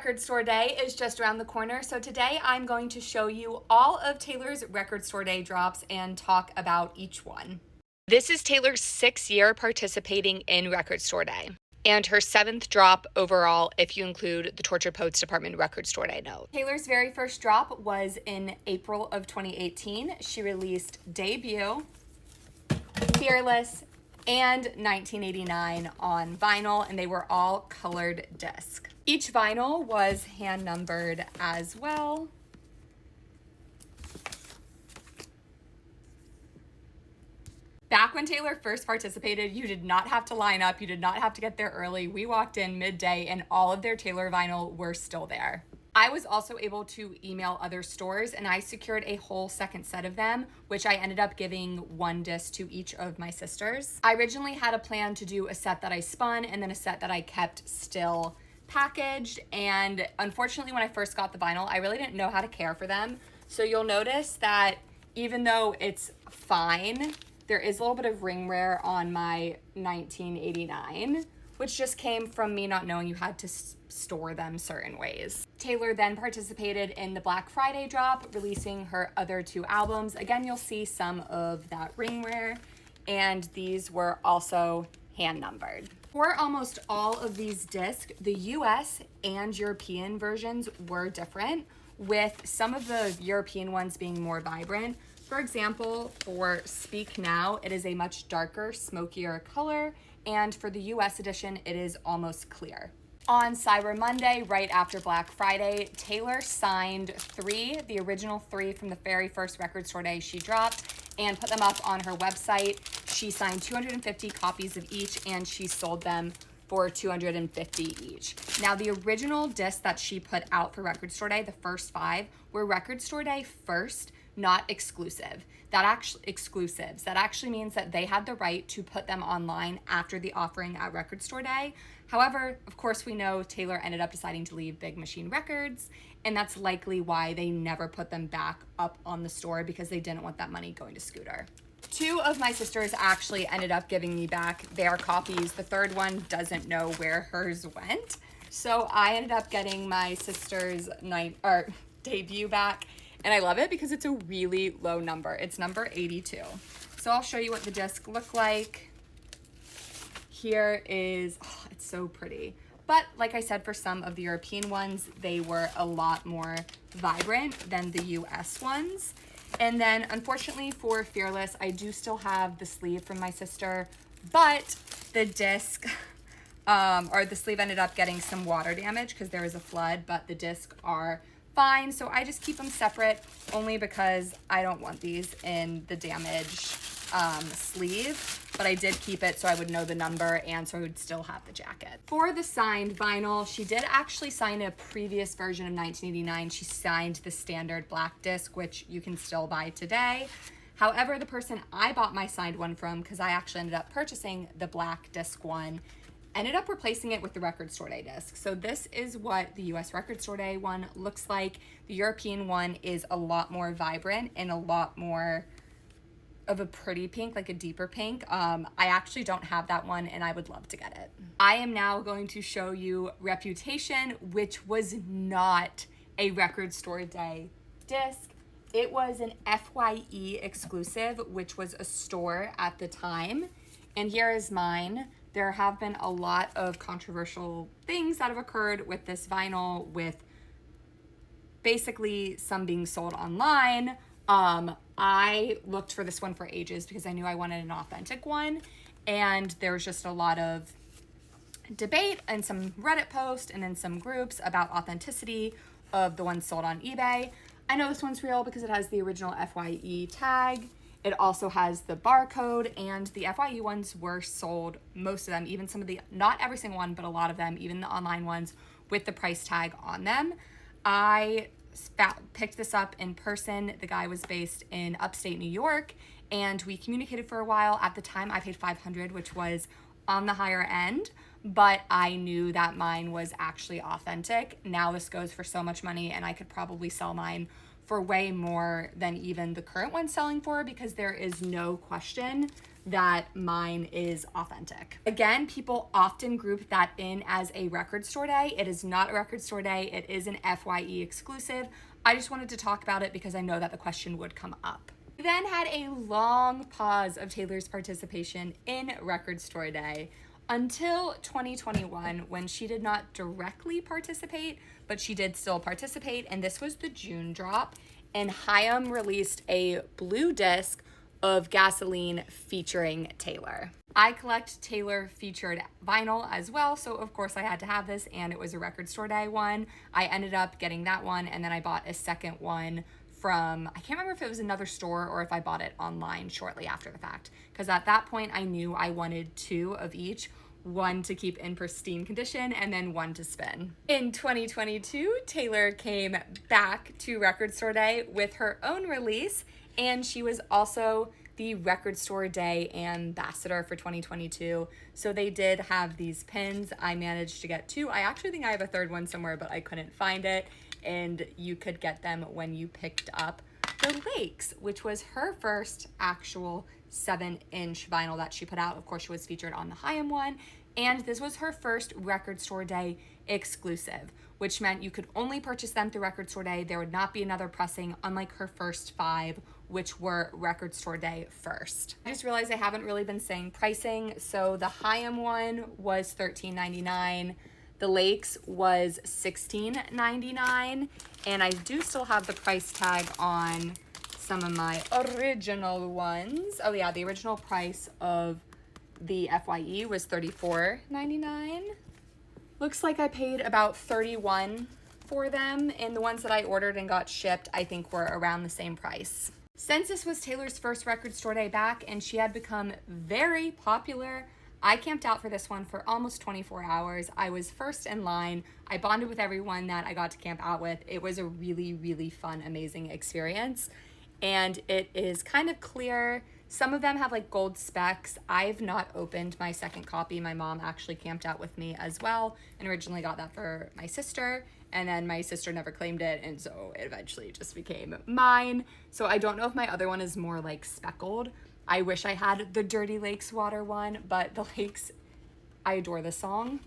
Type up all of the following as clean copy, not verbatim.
Record Store Day is just around the corner, so today I'm going to show you all of Taylor's Record Store Day drops and talk about each one. This is Taylor's 6th year participating in Record Store Day, and her 7th drop overall if you include the Tortured Poets Department Record Store Day note. Taylor's very first drop was in April of 2018. She released Debut, Fearless, and 1989 on vinyl, and they were all colored disc. Each vinyl was hand numbered as well. Back when Taylor first participated, you did not have to line up, you did not have to get there early. We walked in midday and all of their Taylor vinyl were still there. I was also able to email other stores and I secured a whole second set of them, which I ended up giving one disc to each of my sisters. I originally had a plan to do a set that I spun and then a set that I kept still packaged, and unfortunately when I first got the vinyl, I really didn't know how to care for them. So you'll notice that even though it's fine, there is a little bit of ring wear on my 1989, which just came from me not knowing you had to store them certain ways. Taylor then participated in the Black Friday drop, releasing her other 2 albums. Again, you'll see some of that ring wear, and these were also hand numbered. For almost all of these discs, the US and European versions were different, with some of the European ones being more vibrant. For example, for Speak Now, it is a much darker, smokier color, and for the US edition, it is almost clear. On Cyber Monday, right after Black Friday, Taylor signed the original 3 from the very first Record Store Day she dropped, and put them up on her website. She signed 250 copies of each, and she sold them for $250 each. Now, the original disc that she put out for Record Store Day, the first 5, were Record Store Day first, not exclusive. Exclusives. That actually means that they had the right to put them online after the offering at Record Store Day. However, of course, we know Taylor ended up deciding to leave Big Machine Records, and that's likely why they never put them back up on the store, because they didn't want that money going to Scooter. 2 of my sisters actually ended up giving me back their copies. The third one doesn't know where hers went. So I ended up getting my sister's Debut back, and I love it because it's a really low number. It's number 82. So I'll show you what the disc looked like. Here is, it's so pretty. But like I said, for some of the European ones, they were a lot more vibrant than the US ones. And then unfortunately for Fearless, I do still have the sleeve from my sister, but the disc, or the sleeve ended up getting some water damage because there was a flood, but the discs are fine. So I just keep them separate only because I don't want these in the damaged sleeve, but I did keep it so I would know the number and so I would still have the jacket. For the signed vinyl, she did actually sign a previous version of 1989. She signed the standard black disc, which you can still buy today. However, the person I bought my signed one from, because I actually ended up purchasing the black disc one, ended up replacing it with the Record Store Day disc. So this is what the US Record Store Day one looks like. The European one is a lot more vibrant and a lot more of a pretty pink, like a deeper pink. I actually don't have that one and I would love to get it. I am now going to show you Reputation, which was not a Record Store Day disc. It was an FYE exclusive, which was a store at the time. And here is mine. There have been a lot of controversial things that have occurred with this vinyl, with basically some being sold online. I looked for this one for ages because I knew I wanted an authentic one, and there was just a lot of debate and some Reddit posts and then some groups about authenticity of the ones sold on eBay. I know this one's real because it has the original FYE tag. It also has the barcode, and the FYE ones were sold, most of them, even some of the, not every single one, but a lot of them, even the online ones, with the price tag on them. I picked this up in person. The guy was based in upstate New York, and we communicated for a while. At the time, I paid $500, which was on the higher end, but I knew that mine was actually authentic. Now this goes for so much money, and I could probably sell mine for way more than even the current one's selling for, because there is no question that mine is authentic. Again, people often group that in as a record store day. It is not a record store day. It is an FYE exclusive. I just wanted to talk about it because I know that the question would come up. We then had a long pause of Taylor's participation in record store day until 2021, when she did not directly participate, but she did still participate, and this was the June drop, and Haim released a blue disc of Gasoline featuring Taylor. I collect Taylor featured vinyl as well, so of course I had to have this, and it was a record store day one. I ended up getting that one, and then I bought a second one from, I can't remember if it was another store or if I bought it online shortly after the fact, because at that point I knew I wanted 2 of each, one to keep in pristine condition and then one to spin. In 2022, Taylor came back to Record Store Day with her own release, and she was also the Record Store Day ambassador for 2022. So they did have these pins. I managed to get 2. I actually think I have a third one somewhere, but I couldn't find it. And you could get them when you picked up the Lakes, which was her first actual 7-inch vinyl that she put out. Of course, she was featured on the Haim one. And this was her first Record Store Day exclusive, which meant you could only purchase them through Record Store Day. There would not be another pressing, unlike her first 5, which were Record Store Day first. I just realized I haven't really been saying pricing. So the Haim one was $13.99. The Lakes was $16.99. And I do still have the price tag on some of my original ones. Oh yeah, the original price of the FYE was $34.99. Looks like I paid about $31 for them, and the ones that I ordered and got shipped I think were around the same price. Since this was Taylor's first Record Store Day back and she had become very popular, I camped out for this one for almost 24 hours. I was first in line. I bonded with everyone that I got to camp out with. It was a really, really fun, amazing experience. And it is kind of clear. Some of them have like gold specks. I've not opened my second copy. My mom actually camped out with me as well and originally got that for my sister. And then my sister never claimed it, and so it eventually just became mine. So I don't know if my other one is more like speckled. I wish I had the Dirty Lakes water one, but the Lakes, I adore this song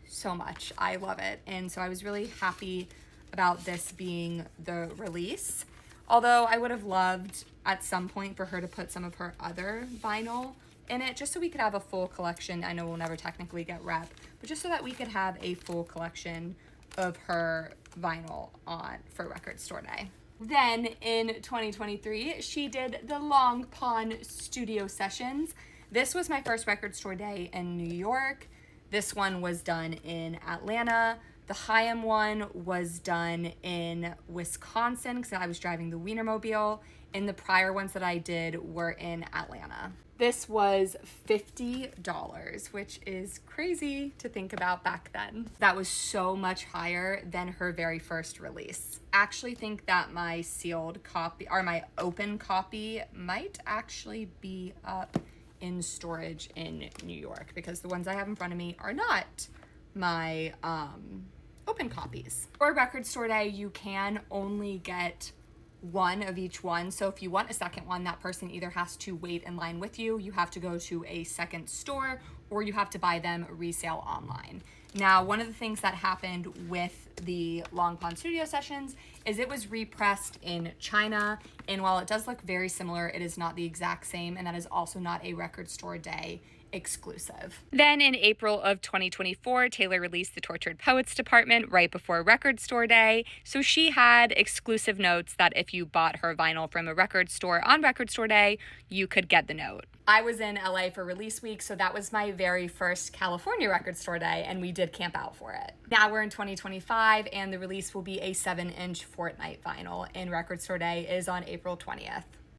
so much. I love it. And so I was really happy about this being the release. Although I would have loved at some point for her to put some of her other vinyl in it, just so we could have a full collection. I know we'll never technically get rep, but just so that we could have a full collection of her vinyl on for Record Store Day. Then in 2023, she did the Long Pond Studio Sessions. This was my first Record Store Day in New York. This one was done in Atlanta. The Haim one was done in Wisconsin because I was driving the Wienermobile, and the prior ones that I did were in Atlanta. This was $50, which is crazy to think about back then. That was so much higher than her very first release. I actually think that my sealed copy, or my open copy, might actually be up in storage in New York, because the ones I have in front of me are not my open copies. For Record Store Day, you can only get one of each one. So if you want a second one, that person either has to wait in line with you, you have to go to a second store, or you have to buy them resale online. Now, one of the things that happened with the Long Pond Studio Sessions is it was repressed in China, and while it does look very similar, it is not the exact same, and that is also not a Record Store Day exclusive. Then in April of 2024, Taylor released the Tortured Poets Department right before Record Store Day. So she had exclusive notes that if you bought her vinyl from a record store on Record Store Day, you could get the note. I was in LA for release week, so that was my very first California Record Store Day, and we did camp out for it. Now we're in 2025, and the release will be a 7-inch Fortnight vinyl, and Record Store Day is on April 20th.